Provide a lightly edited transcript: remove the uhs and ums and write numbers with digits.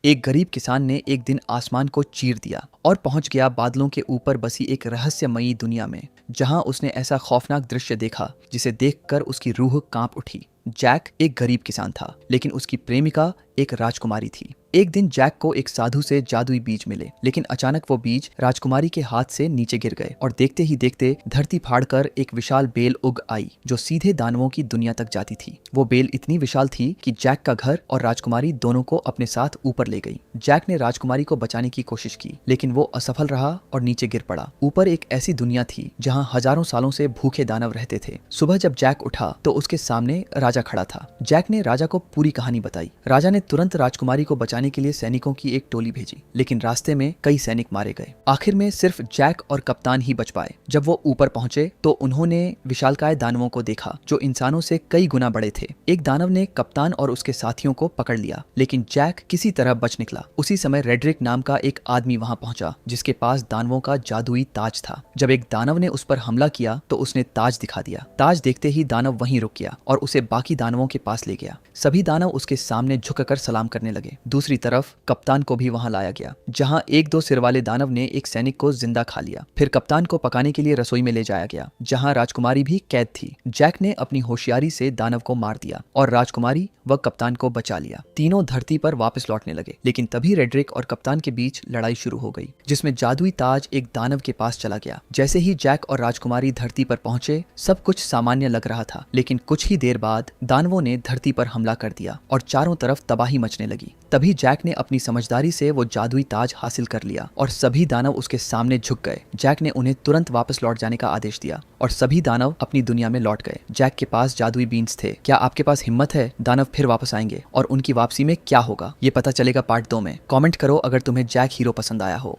एक गरीब किसान ने एक दिन आसमान को चीर दिया और पहुंच गया बादलों के ऊपर बसी एक रहस्यमयी दुनिया में, जहां उसने ऐसा खौफनाक दृश्य देखा जिसे देखकर उसकी रूह कांप उठी। जैक एक गरीब किसान था, लेकिन उसकी प्रेमिका एक राजकुमारी थी। एक दिन जैक को एक साधु से जादुई बीज मिले, लेकिन अचानक वो बीज राजकुमारी के हाथ से नीचे गिर गए और देखते ही देखते धरती फाड़कर एक विशाल बेल उग आई जो सीधे दानवों की दुनिया तक जाती थी। वो बेल इतनी विशाल थी कि जैक का घर और राजकुमारी दोनों को अपने साथ ऊपर ले गई। जैक ने राजकुमारी को बचाने की कोशिश की, लेकिन वो असफल रहा और नीचे गिर पड़ा। ऊपर एक ऐसी दुनिया थी जहाँ हजारों सालों से भूखे दानव रहते थे। सुबह जब जैक उठा तो उसके सामने राजा खड़ा था। जैक ने राजा को पूरी कहानी बताई। राजा ने तुरंत राजकुमारी को बचाने के लिए सैनिकों की एक टोली भेजी, लेकिन रास्ते में कई सैनिक मारे गए। आखिर में सिर्फ जैक और कप्तान ही बच पाए। जब वो ऊपर पहुंचे तो उन्होंने विशालकाय दानवों को देखा जो इंसानों से कई गुना बड़े थे। एक दानव ने कप्तान और उसके साथियों को पकड़ लिया, लेकिन जैक किसी तरह बच निकला। उसी समय रेड्रिक नाम का एक आदमी वहां पहुंचा जिसके पास दानवों का जादुई ताज था। जब एक दानव ने उस पर हमला किया तो उसने ताज दिखा दिया। ताज देखते ही दानव वहीं रुक गया और उसे बाकी दानवों के पास ले गया। सभी दानव उसके सामने झुककर सलाम करने लगे। दूसरी तरफ कप्तान को भी वहां लाया गया, जहां एक दो सिर वाले दानव ने एक सैनिक को जिंदा खा लिया। फिर कप्तान को पकाने के लिए रसोई में ले जाया गया, जहां राजकुमारी भी कैद थी। जैक ने अपनी होशियारी से दानव को मार दिया और राजकुमारी व कप्तान को बचा लिया। तीनों धरती पर वापस लौटने लगे, लेकिन तभी रेड्रिक और कप्तान के बीच लड़ाई शुरू हो गई, जिसमें जादुई ताज एक दानव के पास चला गया। जैसे ही जैक और राजकुमारी धरती पर पहुंचे, सब कुछ सामान्य लग रहा था, लेकिन कुछ ही देर बाद दानवों ने धरती पर हमला कर दिया और चारों तरफ तबाही मचने लगी। तभी जैक ने अपनी समझदारी से वो जादुई ताज हासिल कर लिया और सभी दानव उसके सामने झुक गए। जैक ने उन्हें तुरंत वापस लौट जाने का आदेश दिया और सभी दानव अपनी दुनिया में लौट गए। जैक के पास जादुई बीन्स थे। क्या आपके पास हिम्मत है? दानव फिर वापस आएंगे और उनकी वापसी में क्या होगा, ये पता चलेगा पार्ट 2 में। कमेंट करो अगर तुम्हें जैक हीरो पसंद आया हो।